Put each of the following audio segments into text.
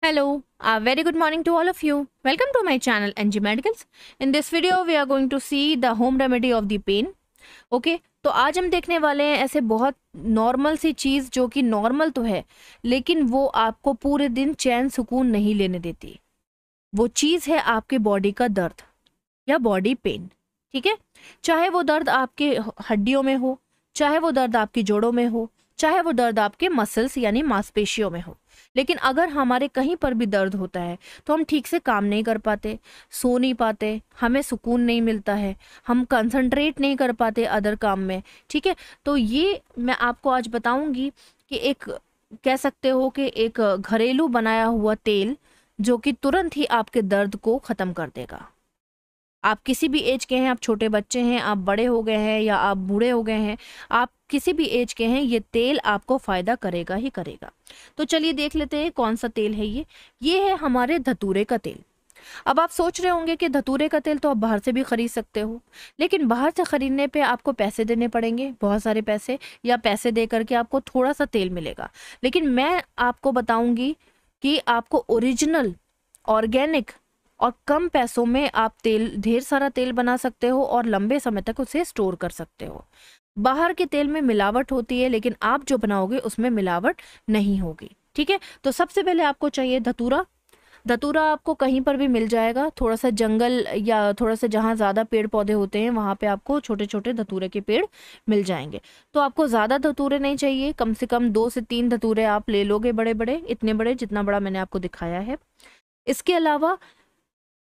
Hello, a very good morning to all of you. Welcome to my channel NG Medicals. In this video, we are going to see the home remedy of the pain. Okay तो आज हम देखने वाले हैं ऐसे बहुत normal सी चीज़ जो कि नॉर्मल तो है लेकिन वो आपको पूरे दिन चैन सुकून नहीं लेने देती। वो चीज़ है आपके बॉडी का दर्द या बॉडी पेन। ठीक है, चाहे वो दर्द आपके हड्डियों में हो, चाहे वो दर्द आपकी जोड़ों में हो, चाहे वो दर्द आपके मसल्स यानी मांसपेशियों में हो। लेकिन अगर हमारे कहीं पर भी दर्द होता है तो हम ठीक से काम नहीं कर पाते, सो नहीं पाते, हमें सुकून नहीं मिलता है, हम कंसंट्रेट नहीं कर पाते अदर काम में। ठीक है, तो ये मैं आपको आज बताऊंगी कि एक कह सकते हो कि एक घरेलू बनाया हुआ तेल जो कि तुरंत ही आपके दर्द को ख़त्म कर देगा। आप किसी भी एज के हैं, आप छोटे बच्चे हैं, आप बड़े हो गए हैं या आप बूढ़े हो गए हैं, आप किसी भी एज के हैं, ये तेल आपको फ़ायदा करेगा ही करेगा। तो चलिए देख लेते हैं कौन सा तेल है ये है हमारे धतूरे का तेल। अब आप सोच रहे होंगे कि धतूरे का तेल तो आप बाहर से भी खरीद सकते हो, लेकिन बाहर से खरीदने पे आपको पैसे देने पड़ेंगे, बहुत सारे पैसे, या पैसे दे करके आपको थोड़ा सा तेल मिलेगा। लेकिन मैं आपको बताऊंगी कि आपको ओरिजिनल, ऑर्गेनिक और कम पैसों में आप ढेर सारा तेल बना सकते हो और लंबे समय तक उसे स्टोर कर सकते हो। बाहर के तेल में मिलावट होती है लेकिन आप जो बनाओगे उसमें मिलावट नहीं होगी। ठीक है, तो सबसे पहले आपको चाहिए धतूरा। धतूरा आपको कहीं पर भी मिल जाएगा, थोड़ा सा जंगल या थोड़ा सा जहाँ ज़्यादा पेड़ पौधे होते हैं वहाँ पे आपको छोटे छोटे धतूरे के पेड़ मिल जाएंगे। तो आपको ज़्यादा धतूरे नहीं चाहिए, कम से कम 2 से 3 धतूरे आप ले लोगे, बड़े बड़े, इतने बड़े जितना बड़ा मैंने आपको दिखाया है। इसके अलावा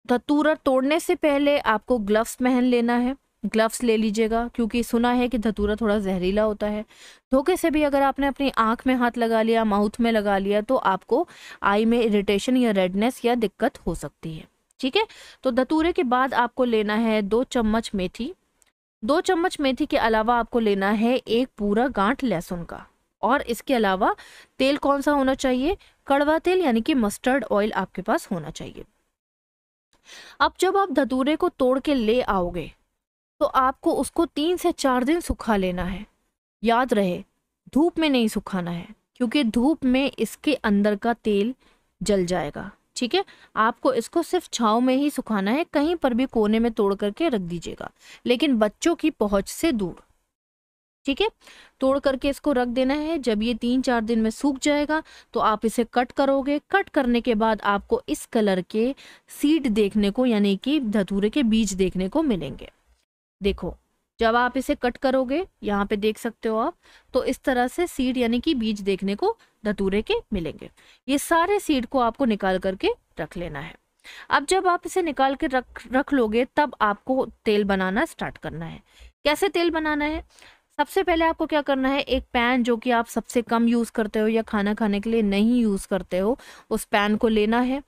धतूरा तोड़ने से पहले आपको ग्लव्स पहन लेना है। ग्लव्स ले लीजिएगा क्योंकि सुना है कि धतूरा थोड़ा जहरीला होता है। धोखे से भी अगर आपने अपनी आंख में हाथ लगा लिया, माउथ में लगा लिया, तो आपको आई में इरिटेशन या रेडनेस या दिक्कत हो सकती है। ठीक है, तो धतूरे के बाद आपको लेना है 2 चम्मच मेथी। 2 चम्मच मेथी के अलावा आपको लेना है एक पूरा गांठ लहसुन का। और इसके अलावा तेल कौन सा होना चाहिए? कड़वा तेल यानी कि मस्टर्ड ऑयल आपके पास होना चाहिए। अब जब आप धतूरे को तोड़ के ले आओगे तो आपको उसको 3 से 4 दिन सुखा लेना है। याद रहे, धूप में नहीं सुखाना है क्योंकि धूप में इसके अंदर का तेल जल जाएगा। ठीक है, आपको इसको सिर्फ छांव में ही सुखाना है, कहीं पर भी कोने में तोड़ करके रख दीजिएगा, लेकिन बच्चों की पहुंच से दूर। ठीक है, तोड़ करके इसको रख देना है। जब ये 3-4 दिन में सूख जाएगा तो आप इसे कट करोगे। कट करने के बाद आपको इस कलर के सीड देखने को यानी कि धतूरे के बीज देखने को मिलेंगे। देखो, जब आप इसे कट करोगे, यहाँ पे देख सकते हो आप, तो इस तरह से सीड यानी कि बीज देखने को धतूरे के मिलेंगे। ये सारे सीड को आपको निकाल करके रख लेना है। अब जब आप इसे निकाल के रख लोगे तब आपको तेल बनाना स्टार्ट करना है। कैसे तेल बनाना है? सबसे पहले आपको क्या करना है, एक पैन जो कि आप सबसे कम यूज़ करते हो या खाना खाने के लिए नहीं यूज़ करते हो, उस पैन को लेना है,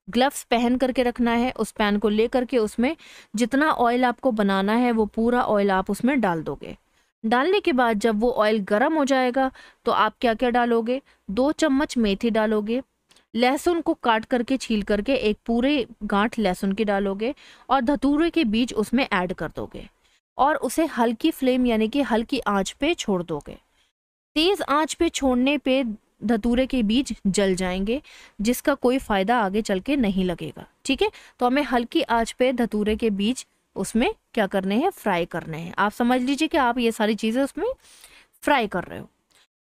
ग्लव्स पहन करके रखना है। उस पैन को ले करके उसमें जितना ऑयल आपको बनाना है वो पूरा ऑयल आप उसमें डाल दोगे। डालने के बाद जब वो ऑयल गर्म हो जाएगा तो आप क्या क्या डालोगे? 2 चम्मच मेथी डालोगे, लहसुन को काट करके छील करके एक पूरे गांठ लहसुन की डालोगे और धतूरे के बीज उसमें ऐड कर दोगे और उसे हल्की फ्लेम यानी कि हल्की आंच पे छोड़ दोगे। तेज आंच पे छोड़ने पे धतूरे के बीज जल जाएंगे जिसका कोई फायदा आगे चल के नहीं लगेगा। ठीक है, तो हमें हल्की आंच पे धतूरे के बीज उसमें क्या करने हैं? फ्राई करने हैं। आप समझ लीजिए कि आप ये सारी चीज़ें उसमें फ्राई कर रहे हो।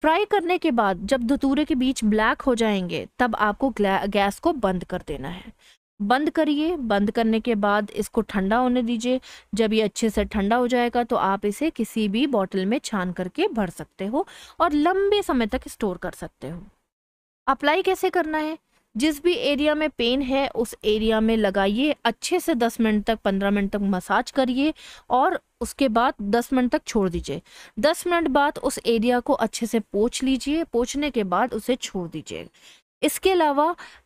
फ्राई करने के बाद जब धतूरे के बीज ब्लैक हो जाएंगे तब आपको गैस को बंद कर देना है। बंद करिए। बंद करने के बाद इसको ठंडा होने दीजिए। जब ये अच्छे से ठंडा हो जाएगा तो आप इसे किसी भी बॉटल में छान करके भर सकते हो और लंबे समय तक स्टोर कर सकते हो। अप्लाई कैसे करना है? जिस भी एरिया में पेन है उस एरिया में लगाइए, अच्छे से 10 मिनट तक 15 मिनट तक मसाज करिए और उसके बाद 10 मिनट तक छोड़ दीजिए। 10 मिनट बाद उस एरिया को अच्छे से पोंछ लीजिए। पोंछने के बाद उसे छोड़ दीजिए। इसके अलावा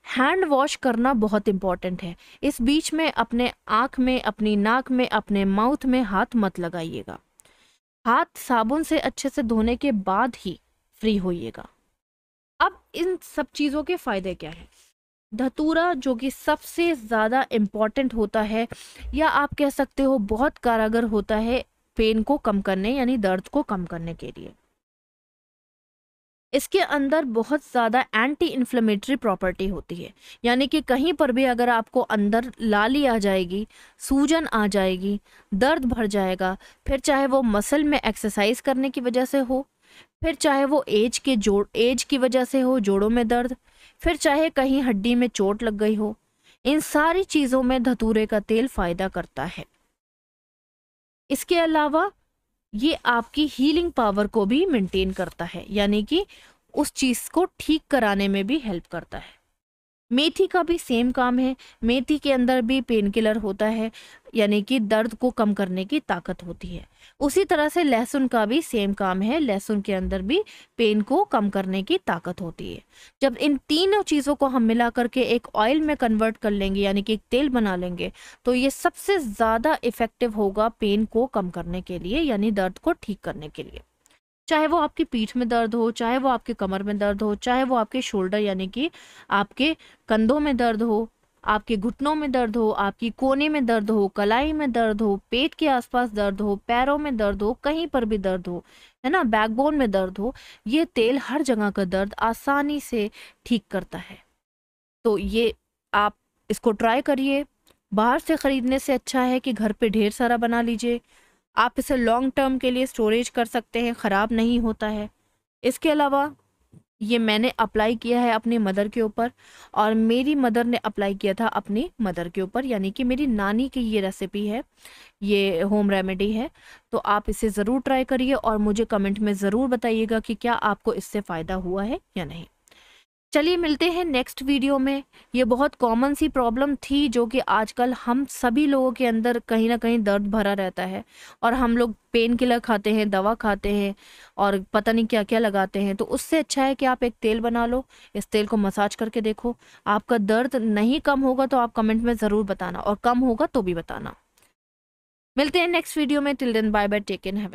हैंड वॉश करना बहुत इम्पॉर्टेंट है। इस बीच में अपने आँख में, अपनी नाक में, अपने माउथ में हाथ मत लगाइएगा। हाथ साबुन से अच्छे से धोने के बाद ही फ्री होइएगा। अब इन सब चीज़ों के फायदे क्या हैं? धतूरा जो कि सबसे ज़्यादा इम्पॉर्टेंट होता है या आप कह सकते हो बहुत कारगर होता है पेन को कम करने यानी दर्द को कम करने के लिए। इसके अंदर बहुत ज़्यादा एंटी इन्फ्लेमेटरी प्रॉपर्टी होती है, यानी कि कहीं पर भी अगर आपको अंदर लाली आ जाएगी, सूजन आ जाएगी, दर्द भर जाएगा, फिर चाहे वो मसल में एक्सरसाइज करने की वजह से हो, फिर चाहे वो एज की वजह से हो, जोड़ों में दर्द, फिर चाहे कहीं हड्डी में चोट लग गई हो, इन सारी चीज़ों में धतूरे का तेल फ़ायदा करता है। इसके अलावा ये आपकी हीलिंग पावर को भी मेंटेन करता है, यानी कि उस चीज़ को ठीक कराने में भी हेल्प करता है। मेथी का भी सेम काम है, मेथी के अंदर भी पेन किलर होता है, यानी कि दर्द को कम करने की ताकत होती है। उसी तरह से लहसुन का भी सेम काम है, लहसुन के अंदर भी पेन को कम करने की ताकत होती है। जब इन तीनों चीज़ों को हम मिला करके एक ऑयल में कन्वर्ट कर लेंगे, यानी कि एक तेल बना लेंगे, तो ये सबसे ज़्यादा इफ़ेक्टिव होगा पेन को कम करने के लिए, यानी दर्द को ठीक करने के लिए। चाहे वो आपकी पीठ में दर्द हो, चाहे वो आपके कमर में दर्द हो, चाहे वो आपके शोल्डर यानी कि आपके कंधों में दर्द हो, आपके घुटनों में दर्द हो, आपकी कोने में दर्द हो, कलाई में दर्द हो, पेट के आसपास दर्द हो, पैरों में दर्द हो, कहीं पर भी दर्द हो, है ना, बैकबोन में दर्द हो, ये तेल हर जगह का दर्द आसानी से ठीक करता है। तो ये आप इसको ट्राई करिए। बाहर से ख़रीदने से अच्छा है कि घर पे ढेर सारा बना लीजिए। आप इसे लॉन्ग टर्म के लिए स्टोरेज कर सकते हैं, ख़राब नहीं होता है। इसके अलावा ये मैंने अप्लाई किया है अपनी मदर के ऊपर, और मेरी मदर ने अप्लाई किया था अपनी मदर के ऊपर, यानी कि मेरी नानी की ये रेसिपी है, ये होम रेमेडी है। तो आप इसे ज़रूर ट्राई करिए और मुझे कमेंट में ज़रूर बताइएगा कि क्या आपको इससे फ़ायदा हुआ है या नहीं। चलिए मिलते हैं नेक्स्ट वीडियो में। ये बहुत कॉमन सी प्रॉब्लम थी जो कि आजकल हम सभी लोगों के अंदर कहीं ना कहीं दर्द भरा रहता है, और हम लोग पेन किलर खाते हैं, दवा खाते हैं और पता नहीं क्या क्या लगाते हैं। तो उससे अच्छा है कि आप एक तेल बना लो, इस तेल को मसाज करके देखो। आपका दर्द नहीं कम होगा तो आप कमेंट में ज़रूर बताना, और कम होगा तो भी बताना। मिलते हैं नेक्स्ट वीडियो में। Till then bye bye, take care, have